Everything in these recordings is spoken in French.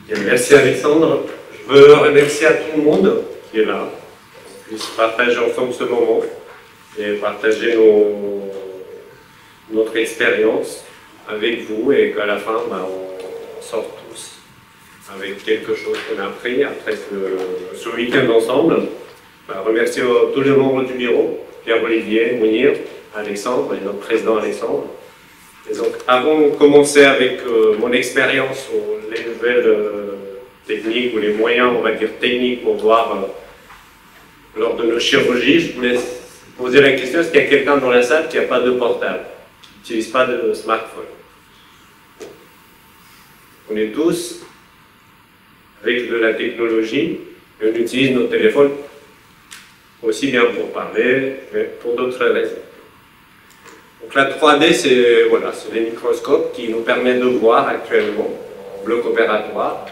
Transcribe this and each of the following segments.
Bien, merci Alexandre. Je veux remercier à tout le monde qui est là, qu'on puisse partager ensemble ce moment et partager notre expérience avec vous et qu'à la fin, on sorte tous avec quelque chose qu'on a appris après ce week-end ensemble. Remercier tous les membres du bureau, Pierre-Olivier, Mounir, Alexandre et notre président Alexandre. Et donc, avant de commencer avec mon expérience sur les nouvelles techniques ou les moyens, on va dire techniques pour voir lors de nos chirurgies, je voulais poser la question, est-ce qu'il y a quelqu'un dans la salle qui n'a pas de portable, qui n'utilise pas de smartphone? On est tous avec de la technologie et on utilise nos téléphones aussi bien pour parler, mais pour d'autres raisons. Donc la 3D, c'est voilà, les microscopes qui nous permettent de voir actuellement en bloc opératoire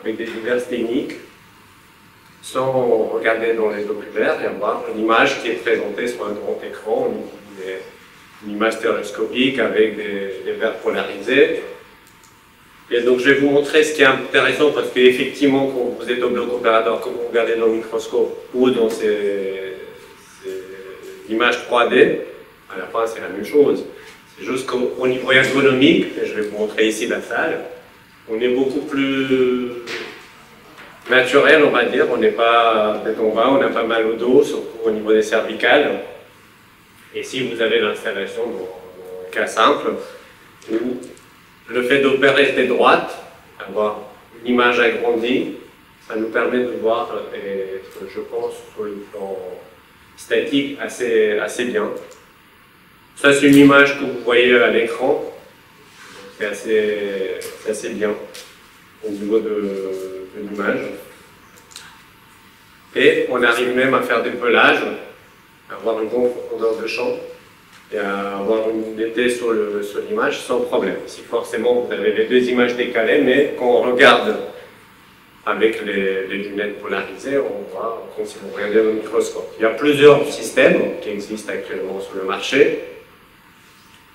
avec des diverses techniques sans regarder dans les oculaires et avoir une image qui est présentée sur un grand écran, une image stéréoscopique avec des verres polarisés. Et donc je vais vous montrer ce qui est intéressant parce qu'effectivement quand vous êtes au bloc opératoire, quand vous regardez dans le microscope ou dans ces images 3D, à la fin c'est la même chose. C'est juste qu'au niveau ergonomique, et je vais vous montrer ici la salle, on est beaucoup plus naturel, on va dire. On n'est pas tête en bas, on n'a pas mal au dos, surtout au niveau des cervicales. Et si vous avez l'installation dans un cas simple, où le fait d'opérer des droites, avoir une image agrandie, ça nous permet de voir, je pense, sur le plan statique, assez bien. Ça, c'est une image que vous voyez à l'écran. C'est assez bien au niveau de l'image. Et on arrive même à faire des pelages, à avoir une grande profondeur de champ et à avoir une unité sur l'image sans problème. Si forcément vous avez les deux images décalées, mais quand on regarde avec les lunettes polarisées, on voit comme si vous regardez au microscope. Il y a plusieurs systèmes qui existent actuellement sur le marché.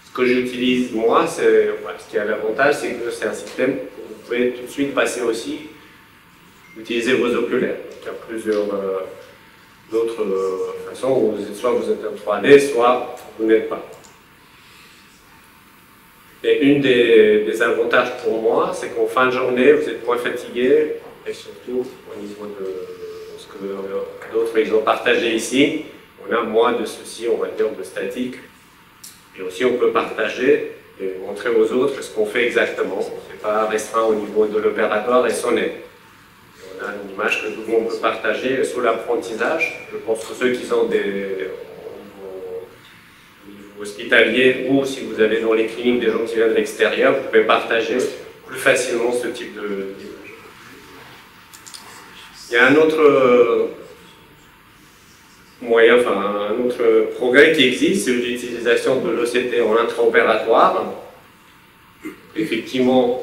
Ce que j'utilise moi, ce qui a l'avantage, c'est que c'est un système que vous pouvez tout de suite passer aussi, utiliser vos oculaires. Donc, il y a plusieurs d'autres façons où soit vous êtes en 3D, soit vous n'êtes pas. Et une des avantages pour moi, c'est qu'en fin de journée, vous êtes moins fatigué, et surtout au niveau de ce que d'autres ils ont partagé ici, on a moins de soucis, on va dire, de statique. Et aussi, on peut partager et montrer aux autres ce qu'on fait exactement. Ce n'est pas restreint au niveau de l'opératoire et sonner. On a une image que tout le monde peut partager. Et sur l'apprentissage, je pense que ceux qui sont au niveau hospitalier ou si vous allez dans les cliniques des gens qui viennent de l'extérieur, vous pouvez partager plus facilement ce type d'image. Il y a un autre moyen, un autre progrès qui existe, c'est l'utilisation de l'OCT en intraopératoire. Effectivement,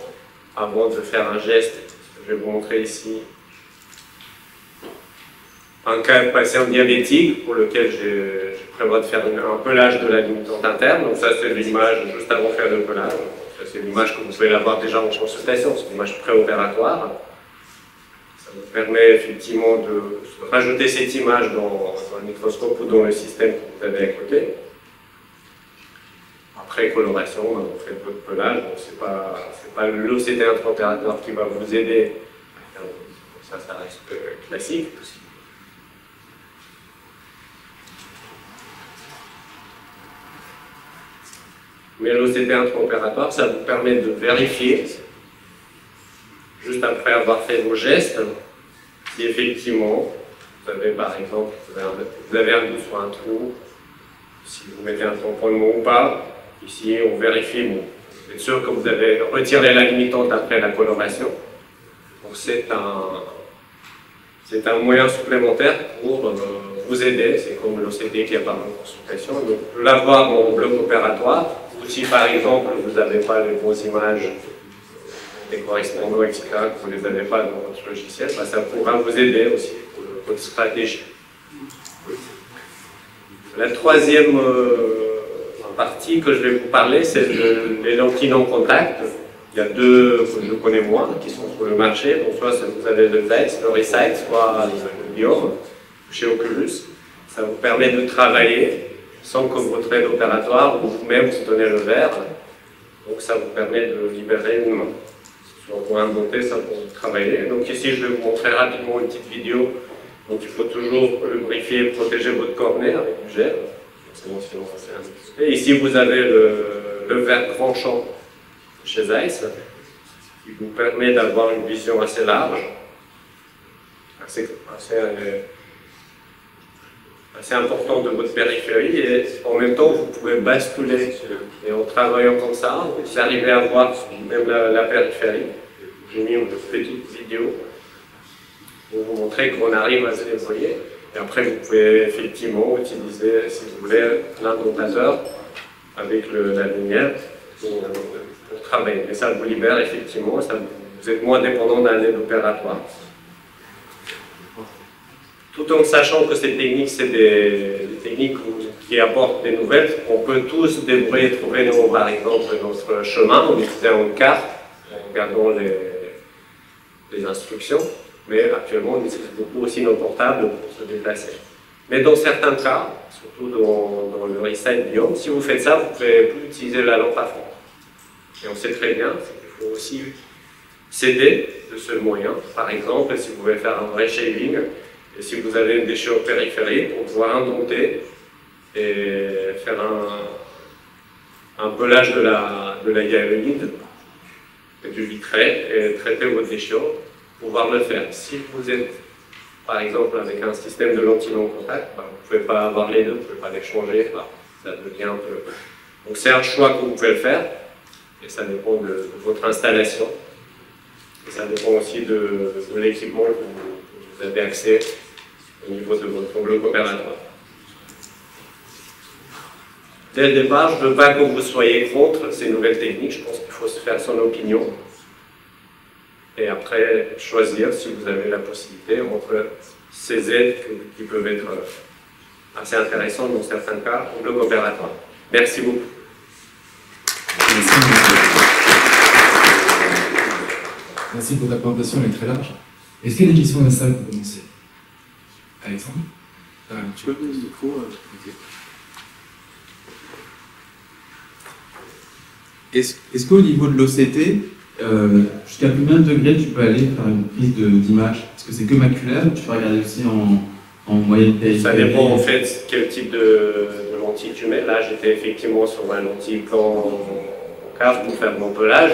avant de faire un geste, je vais vous montrer ici un cas de patient diabétique pour lequel je prévois de faire un pelage de la limitante interne. Donc ça, c'est l'image juste avant de faire le pelage. Ça, c'est l'image que vous pouvez l'avoir déjà en consultation, c'est l'image préopératoire. Ça vous permet effectivement de rajouter cette image dans un microscope ou dans le système que vous avez à côté. Après coloration, on fait un peu de pelage, donc c'est pas l'OCT intraopératoire qui va vous aider. Ça reste classique. Mais l'OCT intraopératoire, ça vous permet de vérifier juste après avoir fait vos gestes, si effectivement, vous avez par exemple, vous avez un doute sur un trou, si vous mettez un tamponnement ou pas, ici on vérifie, bon, vous êtes sûr que vous avez retiré la limitante après la coloration. Donc c'est un moyen supplémentaire pour vous aider, c'est comme l'OCT qui apparaît en consultation, donc l'avoir en bloc opératoire, ou si par exemple vous n'avez pas les bonnes images des correspondants, etc., que vous ne les avez pas dans votre logiciel, ça pourra vous aider aussi pour votre stratégie. La troisième partie que je vais vous parler, c'est les lentilles non contact. Il il y a deux que je connais moins qui sont sur le marché. Donc, soit vous avez le Zeiss, le Resight, soit le Biome chez Oculus. Ça vous permet de travailler sans que votre aide opératoire ou vous-même vous donnez le verre. Donc ça vous permet de libérer une main. Soit pour inventer ça pour travailler. Donc ici je vais vous montrer rapidement une petite vidéo. Donc il faut toujours lubrifier et protéger votre cornet avec du gel. Et ici vous avez le verre tranchant chez Zeiss, qui vous permet d'avoir une vision assez large, assez importante de votre périphérie, et en même temps vous pouvez basculer. Et en travaillant comme ça, vous arrivez à voir même la périphérie. J'ai mis une petite vidéo pour vous montrer qu'on arrive à se débrouiller. Et après, vous pouvez effectivement utiliser, si vous voulez, l'indomptateur avec la lumière pour travailler. Et ça vous libère effectivement, vous êtes moins dépendant d'un aide opératoire. Tout en sachant que ces techniques, c'est des techniques qui apportent des nouvelles, on peut tous se débrouiller et trouver, nous, par exemple, notre chemin en utilisant une carte, en regardant les instructions. Mais actuellement, on utilise beaucoup aussi nos portables pour se déplacer. Mais dans certains cas, surtout dans le Resight Biome, si vous faites ça, vous ne pouvez plus utiliser la lampe à fond. Et on sait très bien qu'il faut aussi s'aider de ce moyen. Par exemple, si vous voulez faire un vrai shaving, et si vous avez une déchirure périphérique, pour pouvoir indompter et faire un pelage de la hyaluride et du vitré et traiter votre déchirure, pouvoir le faire. Si vous êtes, par exemple, avec un système de lentilles non contact, vous ne pouvez pas avoir les deux, vous ne pouvez pas les changer, ça devient un peu... Donc c'est un choix que vous pouvez le faire, et ça dépend de votre installation, et ça dépend aussi de l'équipement que vous avez accès au niveau de votre bloc opératoire. Dès le départ, je ne veux pas que vous soyez contre ces nouvelles techniques, je pense qu'il faut se faire son opinion. Et après, choisir si vous avez la possibilité entre ces aides qui peuvent être assez intéressantes dans certains cas au bloc opératoire. Merci beaucoup. Merci pour ta présentation, elle est très large. Est-ce qu'il y a des questions dans la salle pour commencer? Alexandre? Tu peux donner le micro? Okay. Est-ce qu'au niveau de l'OCT, jusqu'à combien de degrés tu peux aller faire une prise d'image? Est-ce que c'est que maculaire ou tu peux regarder aussi en moyenne périphérique? Ça dépend en fait quel type de lentille tu mets. Là, j'étais effectivement sur ma lentille plan cave pour faire mon pelage.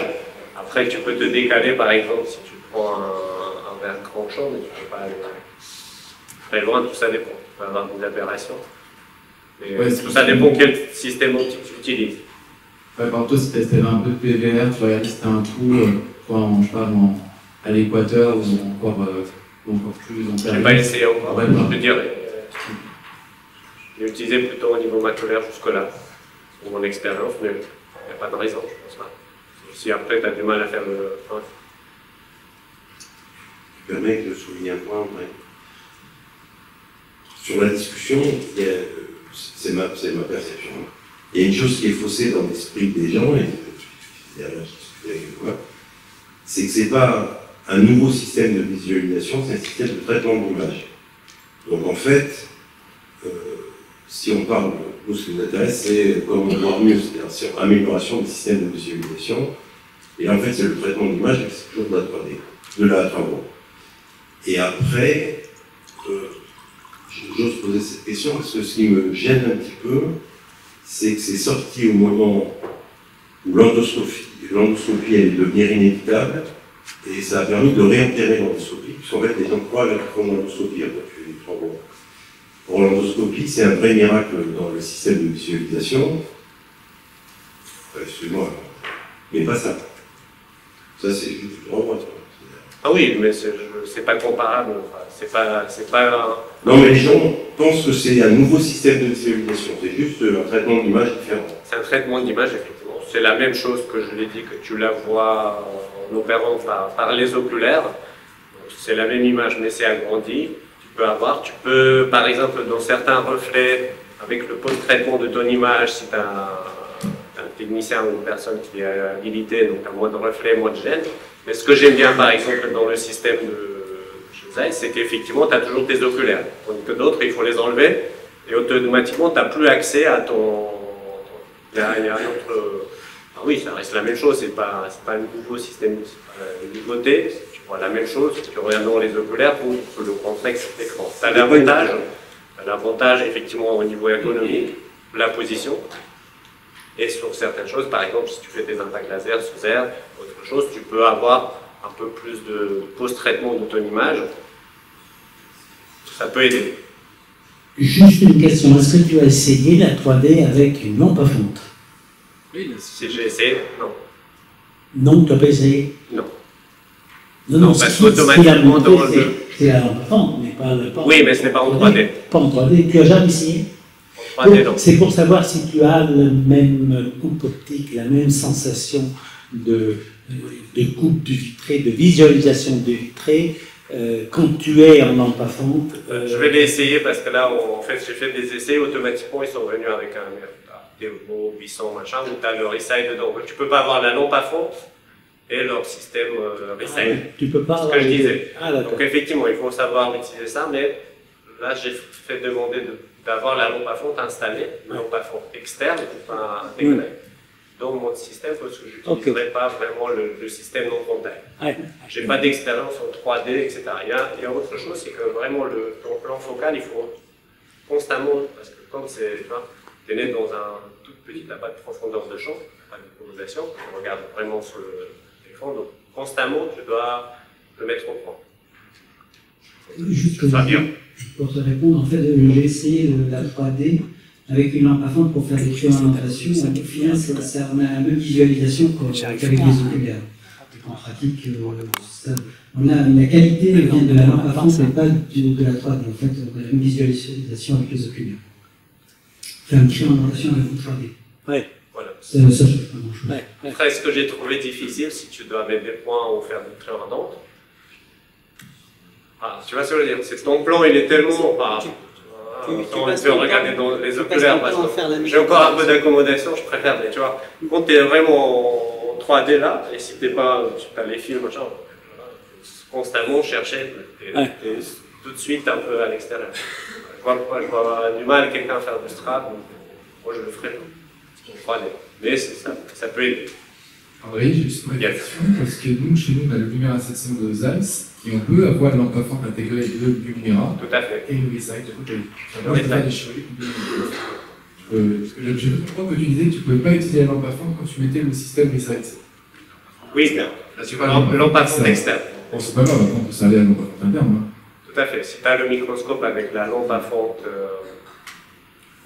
Après, tu peux te décaler, par exemple, si tu prends un verre tranchant, mais tu ne peux pas aller très loin, tout ça dépend. Tu peux avoir des aberrations. Et ouais, tout ça dépend quel système optique tu utilises. Ouais, par toi, si tu avais un peu de PVR, tu regardes si c'était un trou, je sais pas, à l'équateur ou encore plus long. Je n'ai pas essayé encore, ouais, je peux dire. J'ai utilisé plutôt au niveau maculaire jusque-là, pour mon expérience, mais il n'y a pas de raison, je pense pas. Si après tu as du mal à faire le... Ouais. Je me permets de souligner un point. Ouais. Sur la discussion, c'est ma perception. Il y a une chose qui est faussée dans l'esprit des gens, c'est que ce n'est pas un nouveau système de visualisation, c'est un système de traitement d'image. Donc en fait, si on parle, nous ce qui nous intéresse, c'est comment voir mieux, c'est-à-dire sur amélioration du système de visualisation. Et en fait, c'est le traitement d'image, c'est toujours de la 3D, de la 3D. Et après, j'ose poser cette question parce que ce qui me gêne un petit peu, c'est que c'est sorti au moment où l'endoscopie allait devenir inévitable, et ça a permis de réenterrer l'endoscopie, puisqu'en fait les gens croient à la l'endoscopie. Pour l'endoscopie, c'est un vrai miracle dans le système de visualisation. Excuse-moi, mais pas ça. Ça, c'est juste du droit. Ah oui, mais c'est pas comparable. C'est pas... Non, mais les gens pensent que c'est un nouveau système de visualisation. C'est juste un traitement d'image différent. C'est un traitement d'image, effectivement. C'est la même chose que je l'ai dit, que tu la vois en opérant par les oculaires. C'est la même image, mais c'est agrandi. Tu peux, par exemple, dans certains reflets, avec le post-traitement de ton image, si tu as un technicien ou une personne qui est habilitée, donc à moins de reflets, moins de gêne. Mais ce que j'aime bien, par exemple, dans le système de Zeiss, c'est qu'effectivement, tu as toujours tes oculaires. Tandis que d'autres, il faut les enlever, et automatiquement, tu n'as plus accès à ton... Il y a un autre... Ah oui, ça reste la même chose, c'est pas un nouveau système, c'est pas une nouveauté. Tu vois la même chose, tu regardes dans les oculaires pour le complexe écran. Tu as l'avantage, effectivement, au niveau ergonomique, la position. Et sur certaines choses, par exemple, si tu fais des impacts laser sous air, autre chose, tu peux avoir un peu plus de post-traitement de ton image. Ça peut aider. Juste une question, est-ce que tu as essayé la 3D avec une lampe à fonte? Oui, si j'ai essayé, non. Non, tu n'as pas essayé? Non. Non, parce qu'automatiquement, c'est la lampe à fonte, mais pas le... Oui, mais ce n'est pas en 3D. Pas en 3D, tu n'as jamais essayé? C'est pour savoir si tu as le même coupe optique, la même sensation de coupe du vitré, de visualisation du vitré, quand tu es en lampe à fonte. Je vais l'essayer parce que là, en fait, j'ai fait des essais, automatiquement, ils sont venus avec un Théo 800 machin, où tu as le Reside dedans. Tu ne peux pas avoir la lampe à fonte et leur système Reside. Tu peux pas. C'est ce que je disais. Ah, donc effectivement, il faut savoir utiliser ça, mais là, j'ai fait demander d'avoir la lampe à fonte installée, une lampe à fonte externe, pas intégrée, dans mon système, parce que je n'utiliserai pas vraiment le système non contact. Je n'ai pas d'expérience en 3D, etc. Il y a autre chose, c'est que vraiment, ton plan focal, il faut constamment, parce que comme tu es né dans un tout petit, tu n'as pas de profondeur de champ, pas de polarisation, tu regardes vraiment sur l'écran, donc constamment, tu dois le mettre au point. Juste pour te répondre, en fait, j'ai essayé la 3D avec une lampe à fonte pour faire des triangulations. Au final, ça on a la même visualisation qu'avec les oculaires. En pratique, la qualité vient de la lampe à fonte, mais pas de la 3D. En fait, on a une visualisation avec les oculaires. Faire une triangulation avec une 3D. Ouais. Voilà. Ça change pas grand-chose. Après, ce que j'ai trouvé difficile, si tu dois mettre des points ou faire des traits ardentes, tu vois ce que je veux dire, c'est que ton plan, il est tellement... on peut regarder dans les oculaires, parce que j'ai encore un peu d'accommodation, je préfère, mais tu vois, quand tu es vraiment en 3D là, et si tu as les films, machin, constamment chercher, tu es tout de suite un peu à l'extérieur. Je vois du mal quelqu'un faire du strap, moi je le ferai en 3D, mais ça peut aider. Oui, j'ai juste une question, parce que nous, chez nous, on a le Lumira 700 de Zeiss, et on peut avoir la lampe à fonte intégrée le Lumira. Tout à fait. Et le Reside de côté. Alors, je vais faire des chirurgies. Je crois que tu disais que tu ne pouvais pas utiliser la lampe à fonte quand tu mettais le système Reside. Oui, bien. Lampe à fonte externe. Bon, c'est pas grave, après on peut s'arrêter à la lampe à fonte interne. Tout à fait. Si tu as le microscope avec la lampe à fonte,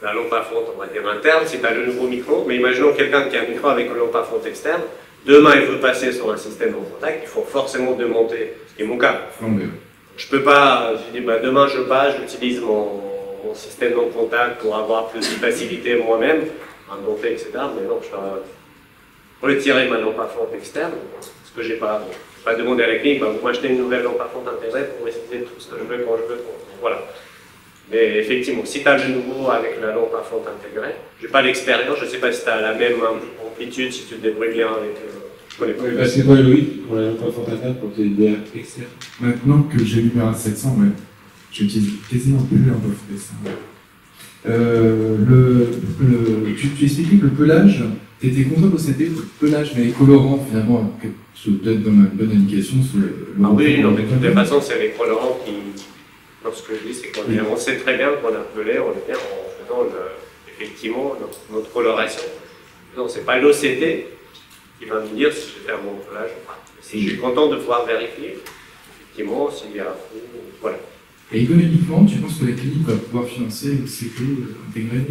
on va dire interne, si tu as le nouveau micro, mais imaginons quelqu'un qui a un micro avec une lampe à fonte externe, demain il veut passer sur un système en contact, il faut forcément démonter, ce qui est mon cas. Je peux pas, je dis demain je passe, j'utilise mon système non contact pour avoir plus de facilité moi-même, un monter, etc. Mais non, je dois retirer ma lampe à fonte externe, ce que j'ai pas demandé à la clinique, vous m'achetez une nouvelle lampe à fonte intégrée pour essayer tout ce que je veux quand je veux. Voilà. Mais effectivement, si tu as le nouveau avec la lampe à fonte intégrée, je n'ai pas l'expérience, je ne sais pas si tu as la même amplitude, si tu te débrouilles bien avec. Je connais pas. C'est quoi Loïc pour la lampe à fonte interne pour tes DR externes? Maintenant que j'ai Lumira 700, j'utilise quasiment plus la lampe à fonte externe. Tu expliquais que le pelage, tu étais content que c'était le pelage, mais les colorants finalement, je te donne une bonne indication sur le. Oui, non, mais de toute façon, c'est les colorants qui. Non, ce que je dis, c'est qu'on sait très bien qu'on a pelé, on est bien en faisant effectivement notre coloration. Non, c'est pas l'OCT qui va me dire si je fais un bon pelage ou pas. Si je suis content de pouvoir vérifier, effectivement, s'il y a. Voilà. Et économiquement, tu penses que la clinique va pouvoir financer aussi intégrer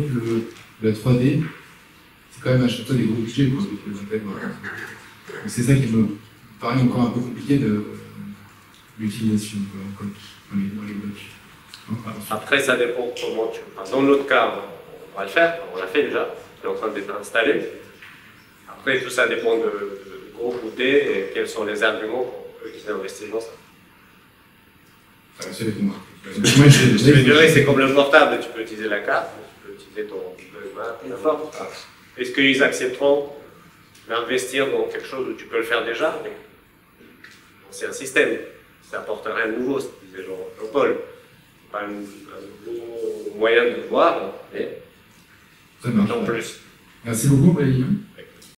la 3D? C'est quand même à chaque fois des gros budgets pour les intègres. C'est ça qui me paraît encore un peu compliqué de l'utilisation dans les blocs. Après, ça dépend comment tu veux. Dans notre cas, on va le faire, on l'a fait déjà, c'est en train d'être installé. Après, tout ça dépend de gros coûter et quels sont les arguments pour eux qui investissent dans ça. C'est avec moi. Je vais dire, c'est comme le portable, tu peux utiliser la carte, tu peux utiliser ton peu importe. Est-ce qu'ils accepteront d'investir dans quelque chose où tu peux le faire déjà? C'est un système. Ça apporte rien de nouveau, disait Jean-Paul. Pas un nouveau moyen de voir, mais Ça marche. en plus. Merci beaucoup, Valérie.